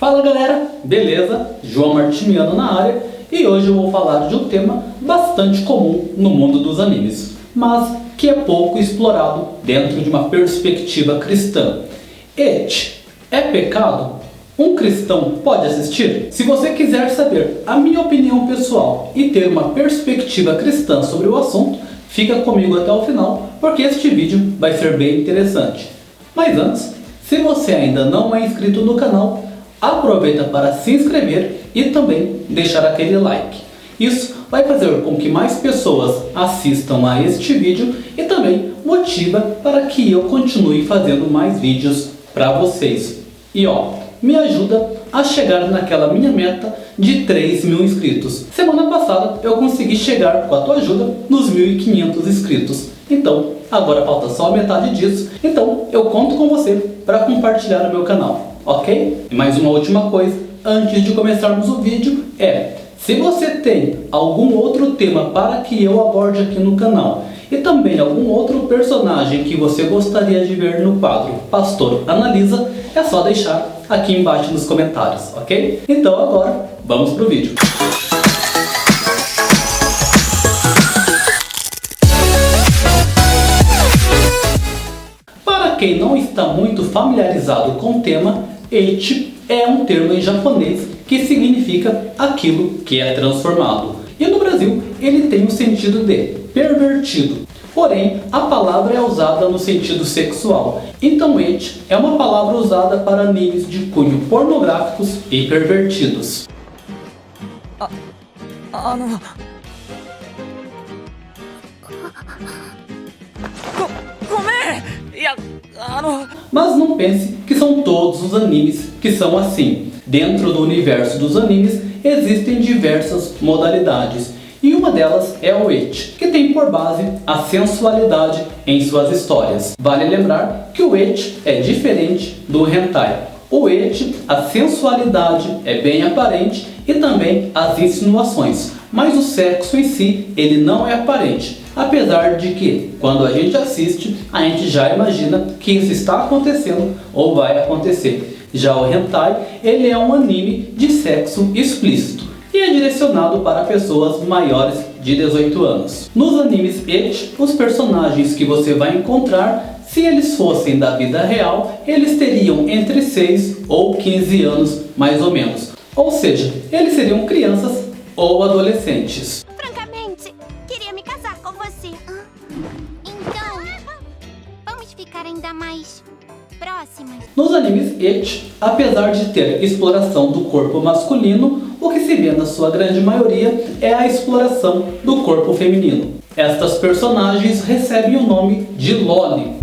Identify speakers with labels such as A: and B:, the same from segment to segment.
A: Fala galera, beleza? João Martiniano na área e hoje eu vou falar de um tema bastante comum no mundo dos animes, mas que é pouco explorado dentro de uma perspectiva cristã. Ecchi é pecado? Um cristão pode assistir? Se você quiser saber a minha opinião pessoal e ter uma perspectiva cristã sobre o assunto, fica comigo até o final, porque este vídeo vai ser bem interessante. Mas antes, se você ainda não é inscrito no canal, aproveita para se inscrever e também deixar aquele like. Isso vai fazer com que mais pessoas assistam a este vídeo e também motiva para que eu continue fazendo mais vídeos para vocês. E me ajuda a chegar naquela minha meta de 3.000 inscritos. Semana passada eu consegui chegar com a tua ajuda nos 1.500 inscritos. Então, agora falta só a metade disso. Então, eu conto com você para compartilhar o meu canal, ok? E mais uma última coisa, antes de começarmos o vídeo, se você tem algum outro tema para que eu aborde aqui no canal e também algum outro personagem que você gostaria de ver no quadro Pastor Analisa, é só deixar aqui embaixo nos comentários, ok? Então agora, vamos pro vídeo. Para quem não está muito familiarizado com o tema, Ecchi é um termo em japonês que significa aquilo que é transformado. E no Brasil, ele tem o sentido de pervertido. Porém, a palavra é usada no sentido sexual. Então, Ecchi é uma palavra usada para animes de cunho pornográficos e pervertidos. Mas não pense que são todos os animes que são assim. Dentro do universo dos animes existem diversas modalidades. E uma delas é o Ecchi, que tem por base a sensualidade em suas histórias. Vale lembrar que o Ecchi é diferente do Hentai. O Ecchi, a sensualidade é bem aparente e também as insinuações. Mas o sexo em si, ele não é aparente. Apesar de que, quando a gente assiste, a gente já imagina que isso está acontecendo ou vai acontecer. Já o Hentai, ele é um anime de sexo explícito e é direcionado para pessoas maiores de 18 anos. Nos animes Ecchi, os personagens que você vai encontrar, se eles fossem da vida real, eles teriam entre 6 ou 15 anos, mais ou menos. Ou seja, eles seriam crianças ou adolescentes.
B: Francamente, queria me casar com você. Então, vamos ficar ainda mais próximas.
A: Nos animes Ecchi, apesar de ter exploração do corpo masculino, o que se vê na sua grande maioria é a exploração do corpo feminino. Estas personagens recebem o nome de Loli.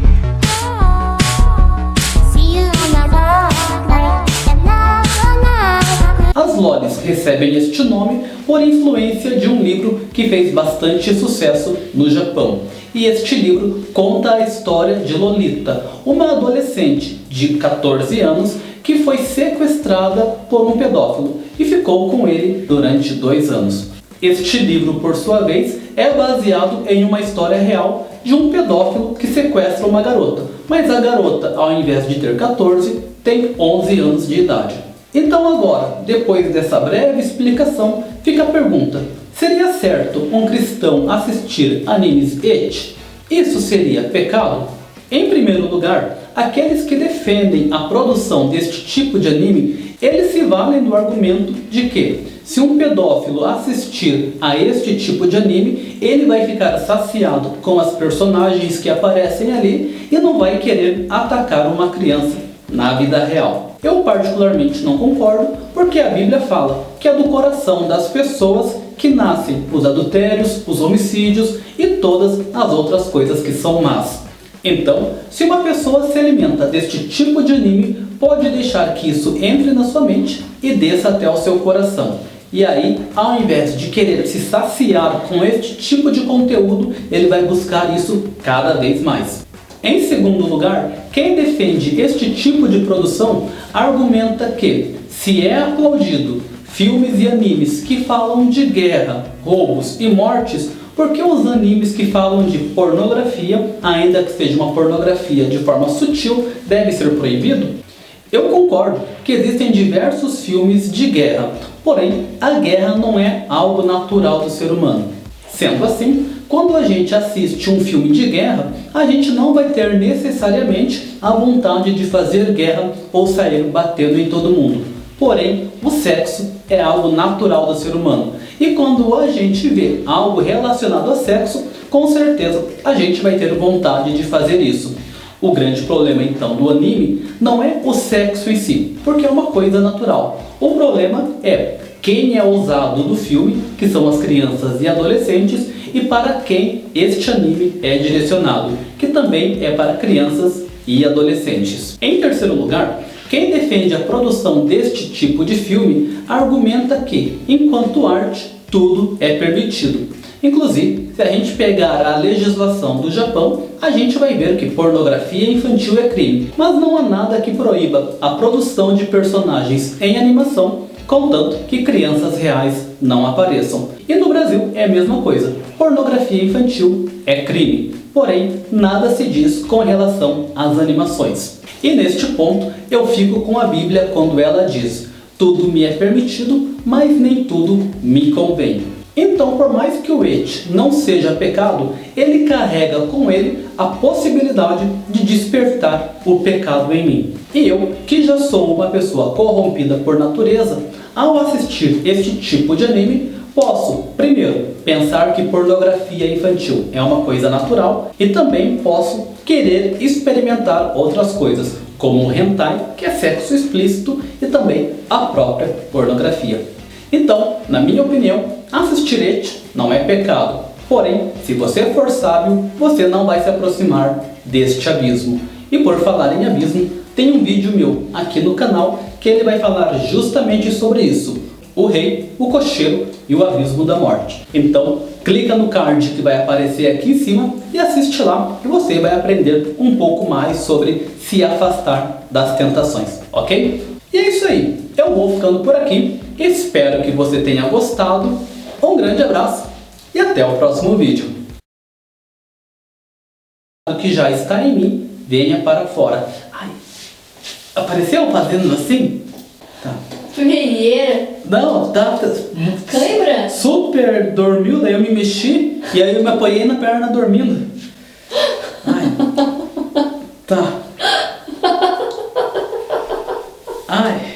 A: As Lolis recebem este nome por influência de um livro que fez bastante sucesso no Japão. E este livro conta a história de Lolita, uma adolescente de 14 anos que foi sequestrada por um pedófilo e ficou com ele durante 2 anos. Este livro, por sua vez, é baseado em uma história real de um pedófilo que sequestra uma garota. Mas a garota, ao invés de ter 14, tem 11 anos de idade. Então agora, depois dessa breve explicação, fica a pergunta: seria certo um cristão assistir animes Ecchi? Isso seria pecado? Em primeiro lugar, aqueles que defendem a produção deste tipo de anime, eles se valem do argumento de que, se um pedófilo assistir a este tipo de anime, ele vai ficar saciado com as personagens que aparecem ali e não vai querer atacar uma criança na vida real. Eu particularmente não concordo, porque a Bíblia fala que é do coração das pessoas que nascem os adultérios, os homicídios e todas as outras coisas que são más. Então, se uma pessoa se alimenta deste tipo de anime, pode deixar que isso entre na sua mente e desça até o seu coração. E aí, ao invés de querer se saciar com este tipo de conteúdo, ele vai buscar isso cada vez mais. Em segundo lugar, quem defende este tipo de produção argumenta que, se é aplaudido filmes e animes que falam de guerra, roubos e mortes, por que os animes que falam de pornografia, ainda que seja uma pornografia de forma sutil, deve ser proibido? Eu concordo, que existem diversos filmes de guerra, porém a guerra não é algo natural do ser humano. Sendo assim, quando a gente assiste um filme de guerra, a gente não vai ter necessariamente a vontade de fazer guerra ou sair batendo em todo mundo. Porém, o sexo é algo natural do ser humano. E quando a gente vê algo relacionado a sexo, com certeza a gente vai ter vontade de fazer isso. O grande problema então do anime não é o sexo em si, porque é uma coisa natural. O problema é quem é usado do filme, que são as crianças e adolescentes, e para quem este anime é direcionado, que também é para crianças e adolescentes. Em terceiro lugar, quem defende a produção deste tipo de filme argumenta que, enquanto arte, tudo é permitido. Inclusive, se a gente pegar a legislação do Japão, a gente vai ver que pornografia infantil é crime, mas não há nada que proíba a produção de personagens em animação, contanto que crianças reais não apareçam. E no Brasil é a mesma coisa, pornografia infantil é crime, porém nada se diz com relação às animações. E neste ponto eu fico com a Bíblia quando ela diz: tudo me é permitido, mas nem tudo me convém. Então, por mais que o eti não seja pecado, ele carrega com ele a possibilidade de despertar o pecado em mim. E eu, que já sou uma pessoa corrompida por natureza, ao assistir este tipo de anime, posso, primeiro, pensar que pornografia infantil é uma coisa natural e também posso querer experimentar outras coisas, como o hentai, que é sexo explícito, e também a própria pornografia. Então, na minha opinião, assistir eti não é pecado. Porém, se você for sábio, você não vai se aproximar deste abismo. E por falar em abismo, tem um vídeo meu aqui no canal que ele vai falar justamente sobre isso: o rei, o cocheiro e o abismo da morte. Então, clica no card que vai aparecer aqui em cima e assiste lá, e você vai aprender um pouco mais sobre se afastar das tentações, ok? E é isso aí, eu vou ficando por aqui, espero que você tenha gostado, um grande abraço e até o próximo vídeo. O que já está em mim, venha para fora. Ai, apareceu fazendo assim? Tá.
C: Ferreira.
A: Não, tá.
C: Cãibra?
A: Super dormiu, daí eu me mexi e aí eu me apoiei na perna dormindo. Ai. Tá. Ai.